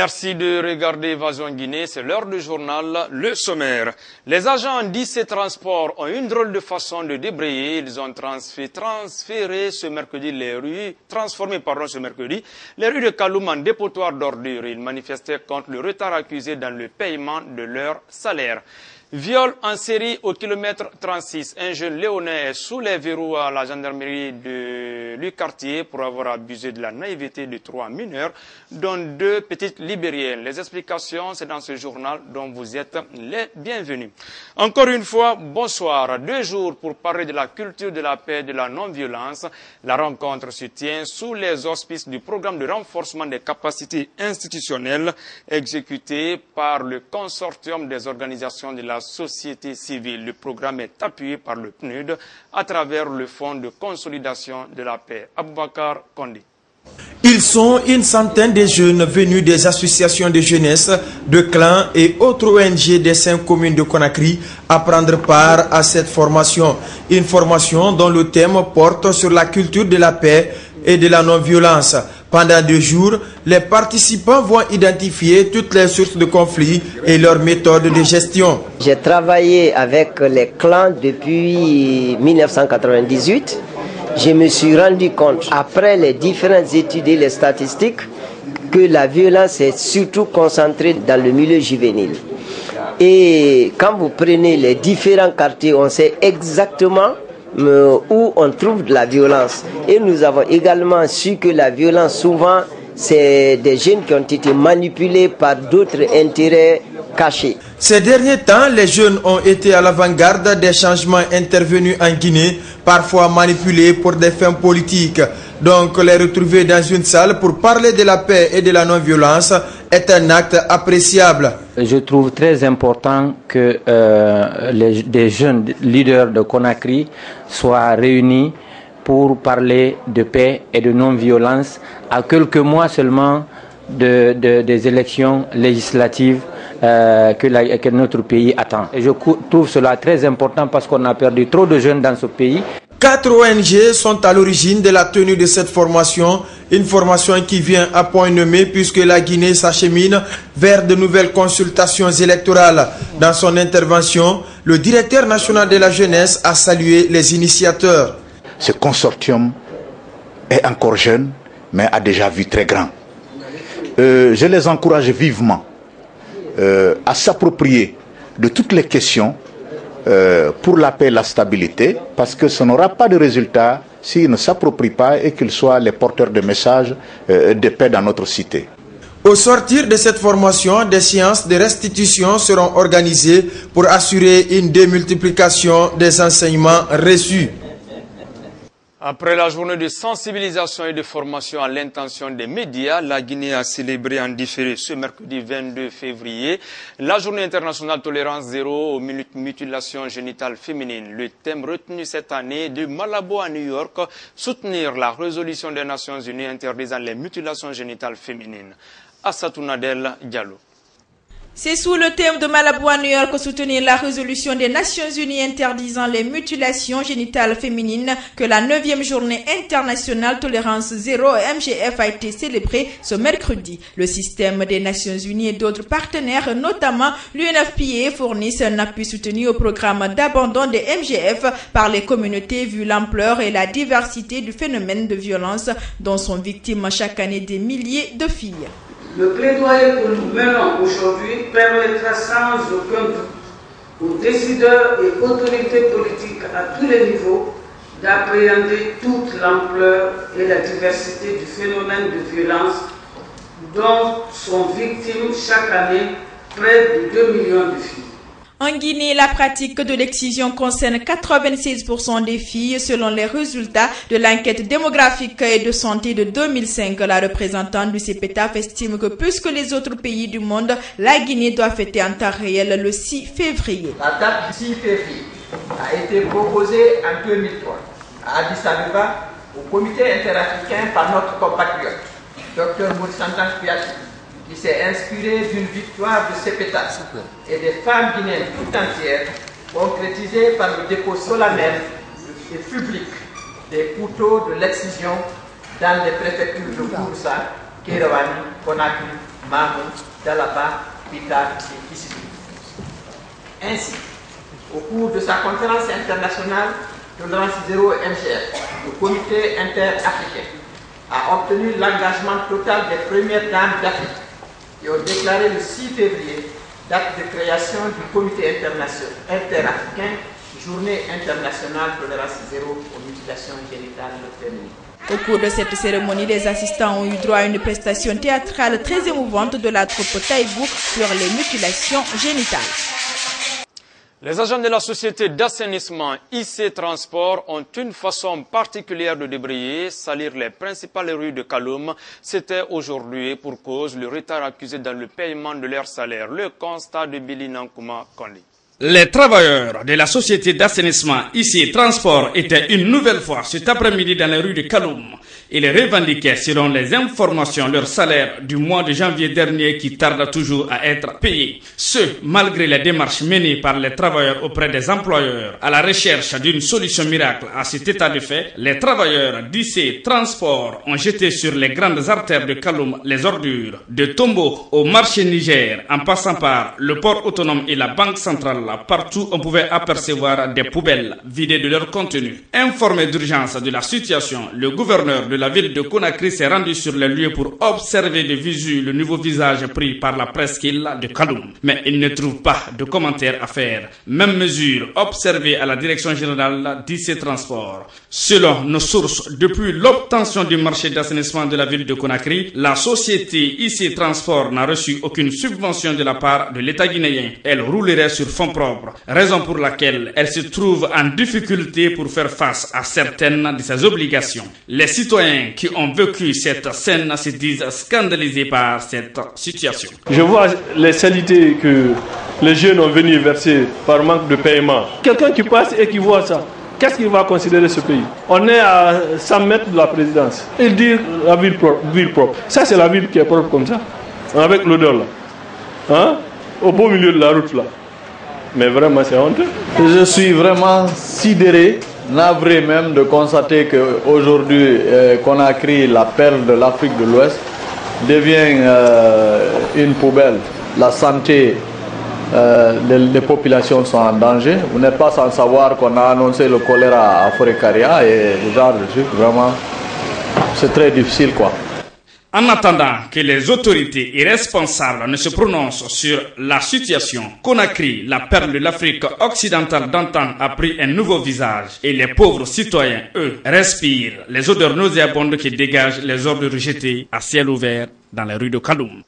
Merci de regarder Évasion Guinée, c'est l'heure du journal, le sommaire. Les agents d'IC Transport ont une drôle de façon de débrayer. Ils ont transformé ce mercredi les rues de Kaloum en dépotoir d'ordures. Ils manifestaient contre le retard accusé dans le paiement de leur salaire. Viol en série au kilomètre 36. Un jeune léonais est sous les verrous à la gendarmerie du quartier pour avoir abusé de la naïveté de 3 mineurs, dont 2 petites libériennes. Les explications, c'est dans ce journal dont vous êtes les bienvenus. Encore une fois, bonsoir. 2 jours pour parler de la culture de la paix et de la non-violence. La rencontre se tient sous les auspices du programme de renforcement des capacités institutionnelles exécuté par le consortium des organisations de la société civile. Le programme est appuyé par le PNUD à travers le Fonds de consolidation de la paix. Aboubakar Kondi. Ils sont une centaine de jeunes venus des associations de jeunesse, de clans et autres ONG des 5 communes de Conakry à prendre part à cette formation. Une formation dont le thème porte sur la culture de la paix et de la non-violence. Pendant 2 jours, les participants vont identifier toutes les sources de conflits et leurs méthodes de gestion. J'ai travaillé avec les clans depuis 1998. Je me suis rendu compte, après les différentes études et les statistiques, que la violence est surtout concentrée dans le milieu juvénile. Et quand vous prenez les différents quartiers, on sait exactement où on trouve de la violence. Et nous avons également su que la violence, souvent, c'est des jeunes qui ont été manipulés par d'autres intérêts cachés. Ces derniers temps, les jeunes ont été à l'avant-garde des changements intervenus en Guinée, parfois manipulés pour des fins politiques. Donc, les retrouver dans une salle pour parler de la paix et de la non-violence est un acte appréciable. Je trouve très important que des jeunes leaders de Conakry soient réunis pour parler de paix et de non-violence à quelques mois seulement des élections législatives que notre pays attend. Et je trouve cela très important parce qu'on a perdu trop de jeunes dans ce pays. 4 ONG sont à l'origine de la tenue de cette formation, une formation qui vient à point nommé puisque la Guinée s'achemine vers de nouvelles consultations électorales. Dans son intervention, le directeur national de la jeunesse a salué les initiateurs. Ce consortium est encore jeune, mais a déjà vu très grand. Je les encourage vivement à s'approprier de toutes les questions pour la paix et la stabilité, parce que ça n'aura pas de résultat s'ils ne s'approprient pas et qu'ils soient les porteurs de messages de paix dans notre cité. Au sortir de cette formation, des séances de restitution seront organisées pour assurer une démultiplication des enseignements reçus. Après la journée de sensibilisation et de formation à l'intention des médias, la Guinée a célébré en différé ce mercredi 22 février la journée internationale tolérance zéro aux mutilations génitales féminines. Le thème retenu cette année de Malabo à New York, soutenir la résolution des Nations Unies interdisant les mutilations génitales féminines. Assatou Nadel Diallo. C'est sous le thème de Malabo à New York, soutenir la résolution des Nations Unies interdisant les mutilations génitales féminines que la 9e journée internationale tolérance zéro MGF a été célébrée ce mercredi. Le système des Nations Unies et d'autres partenaires, notamment l'UNFPA, fournissent un appui soutenu au programme d'abandon des MGF par les communautés vu l'ampleur et la diversité du phénomène de violence dont sont victimes chaque année des milliers de filles. Le plaidoyer que nous menons aujourd'hui permettra sans aucun doute aux décideurs et autorités politiques à tous les niveaux d'appréhender toute l'ampleur et la diversité du phénomène de violence dont sont victimes chaque année près de 2 millions de filles. En Guinée, la pratique de l'excision concerne 96% des filles selon les résultats de l'enquête démographique et de santé de 2005. La représentante du CEPETAF estime que plus que les autres pays du monde, la Guinée doit fêter en temps réel le 6 février. La date du 6 février a été proposée en 2003 à Addis Abeba au comité interafricain par notre compatriote, Dr Moursantan Kouyaté, qui s'est inspiré d'une victoire de CEPETAF et des femmes guinéennes tout entières, concrétisée par le dépôt solennel et public des couteaux de l'excision dans les préfectures de Kouroussa, Kéréwani, Conakry Mamou, Dalaba, Pita et Kisibi. Ainsi, au cours de sa conférence internationale Tolérance Zéro MGF, le comité interafricain a obtenu l'engagement total des premières dames d'Afrique qui ont déclaré le 6 février date de création du comité interafricain, journée internationale Tolérance Zéro aux mutilations génitales féminines. Au cours de cette cérémonie, les assistants ont eu droit à une prestation théâtrale très émouvante de la troupe Taïbou sur les mutilations génitales. Les agents de la société d'assainissement IC Transport ont une façon particulière de débrayer, salir les principales rues de Kaloum. C'était aujourd'hui pour cause le retard accusé dans le paiement de leur salaire. Le constat de Billy Nankouma Kondi. Les travailleurs de la société d'assainissement IC Transport étaient une nouvelle fois cet après-midi dans les rues de Kaloum. Ils revendiquaient, selon les informations, leur salaire du mois de janvier dernier qui tarde toujours à être payé. Ce, malgré les démarches menées par les travailleurs auprès des employeurs à la recherche d'une solution miracle à cet état de fait, les travailleurs d'IC Transport ont jeté sur les grandes artères de Kaloum les ordures. De Tombo au marché Niger, en passant par le port autonome et la banque centrale, partout on pouvait apercevoir des poubelles vidées de leur contenu. Informé d'urgence de la situation, le gouverneur de la ville de Conakry s'est rendu sur les lieux pour observer de visu le nouveau visage pris par la presqu'île de Kaloum. Mais il ne trouve pas de commentaires à faire. Même mesure observée à la direction générale d'IC Transport. Selon nos sources, depuis l'obtention du marché d'assainissement de la ville de Conakry, la société IC Transport n'a reçu aucune subvention de la part de l'État guinéen. Elle roulerait sur fonds propres, raison pour laquelle elle se trouve en difficulté pour faire face à certaines de ses obligations. Les citoyens qui ont vécu cette scène se disent scandalisés par cette situation. Je vois les salités que les jeunes ont venu verser par manque de paiement. Quelqu'un qui passe et qui voit ça, qu'est-ce qu'il va considérer ce pays? On est à 100 mètres de la présidence. Il dit la ville propre. Ça, c'est la ville qui est propre comme ça, avec l'odeur là. Hein? Au beau milieu de la route là. Mais vraiment, c'est honteux. Je suis vraiment sidéré, navré même de constater qu'aujourd'hui, Conakry, la perle de l'Afrique de l'Ouest, devient une poubelle. La santé des populations sont en danger. Vous n'êtes pas sans savoir qu'on a annoncé le choléra à Forêt-Caria et ce genre de trucs, vraiment, c'est très difficile quoi. En attendant que les autorités et responsables ne se prononcent sur la situation, Conakry, la perle de l'Afrique occidentale d'antan, a pris un nouveau visage. Et les pauvres citoyens, eux, respirent les odeurs nauséabondes qui dégagent les ordures jetées à ciel ouvert dans les rues de Kaloum.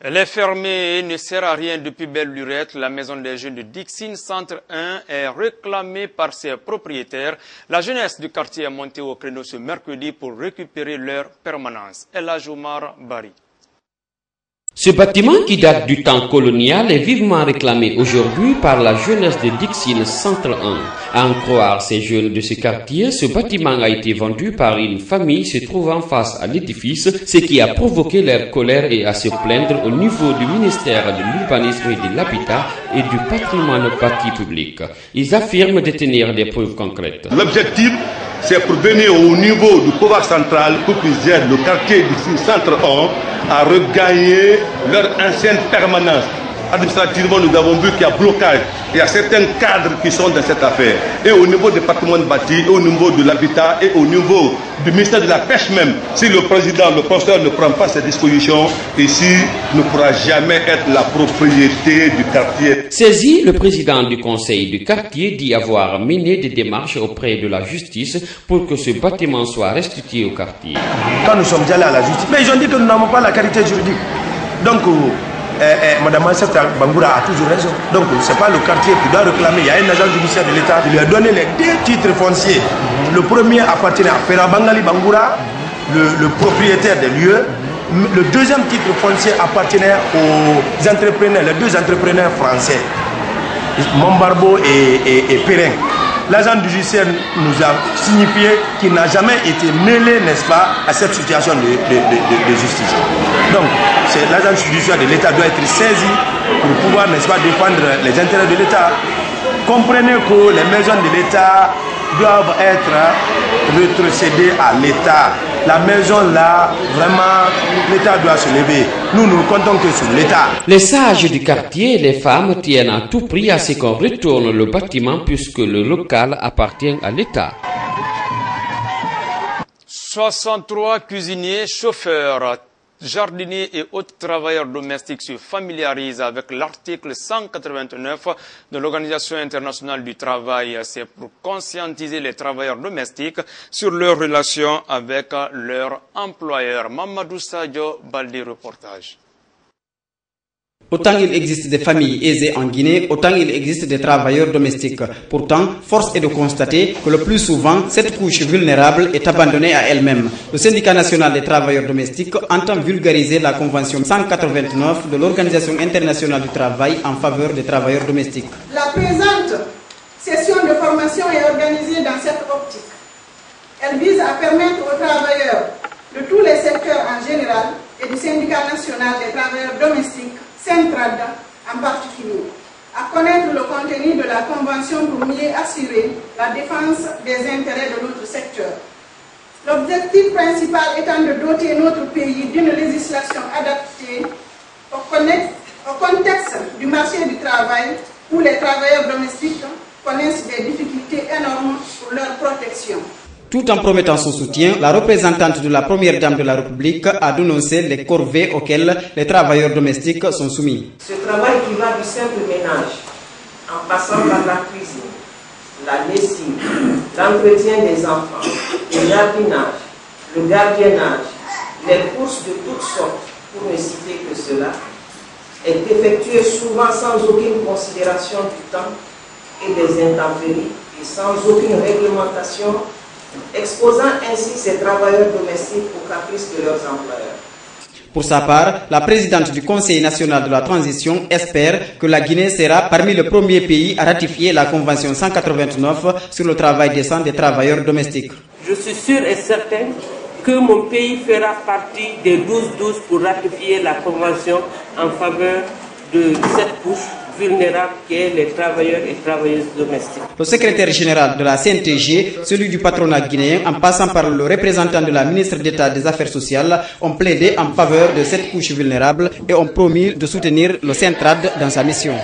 Elle est fermée et ne sert à rien depuis belle lurette. La maison des jeunes de Dixine Centre 1 est réclamée par ses propriétaires. La jeunesse du quartier est montée au créneau ce mercredi pour récupérer leur permanence. El Ajoumar Bari. Ce bâtiment qui date du temps colonial est vivement réclamé aujourd'hui par la jeunesse de Dixine Centre 1. À en croire ces jeunes de ce quartier, ce bâtiment a été vendu par une famille se trouvant face à l'édifice, ce qui a provoqué leur colère et à se plaindre au niveau du ministère de l'Urbanisme et de l'Habitat et du patrimoine bâti public. Ils affirment détenir des preuves concrètes. L'objectif, c'est pour venir au niveau du pouvoir central pour qu'ils aident le quartier du Centre 1 à regagner leur ancienne permanence. Administrativement, nous avons vu qu'il y a blocage. Il y a certains cadres qui sont dans cette affaire. Et au niveau du patrimoine bâti, au niveau de l'habitat et au niveau du ministère de la Pêche même, si le président, le professeur ne prend pas ces dispositions, ici ne pourra jamais être la propriété du quartier. Saisi, le président du conseil du quartier dit avoir mené des démarches auprès de la justice pour que ce bâtiment soit restitué au quartier. Quand nous sommes allés à la justice, mais ils ont dit que nous n'avons pas la qualité juridique. Donc, Madame Ansefta Bangoura a toujours raison. Donc, ce n'est pas le quartier qui doit réclamer. Il y a un agent judiciaire de l'État qui lui a donné les deux titres fonciers. Le premier appartenait à Ferabangali Bangoura, le propriétaire des lieux. Le deuxième titre foncier appartenait aux entrepreneurs, les deux entrepreneurs français, Mombarbo et Perrin. L'agent judiciaire nous a signifié qu'il n'a jamais été mêlé, n'est-ce pas, à cette situation de justice. Donc, l'agent judiciaire de l'État doit être saisi pour pouvoir, n'est-ce pas, défendre les intérêts de l'État. Comprenez que les maisons de l'État doivent être rétrocédées à l'État. la maison là, vraiment, l'État doit se lever. Nous ne comptons que sur l'État. Les sages du quartier et les femmes tiennent à tout prix à ce qu'on retourne le bâtiment puisque le local appartient à l'État. 63 cuisiniers, chauffeurs, jardiniers et autres travailleurs domestiques se familiarisent avec l'article 189 de l'Organisation internationale du travail. C'est pour conscientiser les travailleurs domestiques sur leurs relations avec leur employeur. Mamadou Sadio, Baldi reportage. Autant il existe des familles aisées en Guinée, autant il existe des travailleurs domestiques. Pourtant, force est de constater que le plus souvent, cette couche vulnérable est abandonnée à elle-même. Le syndicat national des travailleurs domestiques entend vulgariser la convention 189 de l'Organisation internationale du travail en faveur des travailleurs domestiques. La présente session de formation est organisée dans cette optique. Elle vise à permettre aux travailleurs de tous les secteurs en général et du syndicat national des travailleurs domestiques Centrad en particulier, à connaître le contenu de la Convention pour mieux assurer la défense des intérêts de notre secteur. L'objectif principal étant de doter notre pays d'une législation adaptée au contexte du marché du travail où les travailleurs domestiques connaissent des difficultés énormes pour leur protection. Tout en promettant son soutien, la représentante de la première dame de la République a dénoncé les corvées auxquelles les travailleurs domestiques sont soumis. Ce travail qui va du simple ménage, en passant par la cuisine, la lessive, l'entretien des enfants, le jardinage, le gardiennage, les courses de toutes sortes, pour ne citer que cela, est effectué souvent sans aucune considération du temps et des intempéries et sans aucune réglementation, exposant ainsi ces travailleurs domestiques aux caprices de leurs employeurs. Pour sa part, la présidente du Conseil national de la transition espère que la Guinée sera parmi les premiers pays à ratifier la Convention 189 sur le travail décent des travailleurs domestiques. Je suis sûr et certain que mon pays fera partie des 12-12 pour ratifier la Convention en faveur de cette couche vulnérable qui est les travailleurs et travailleuses domestiques. Le secrétaire général de la CNTG, celui du patronat guinéen, en passant par le représentant de la ministre d'État des Affaires sociales, ont plaidé en faveur de cette couche vulnérable et ont promis de soutenir le Centrad dans sa mission.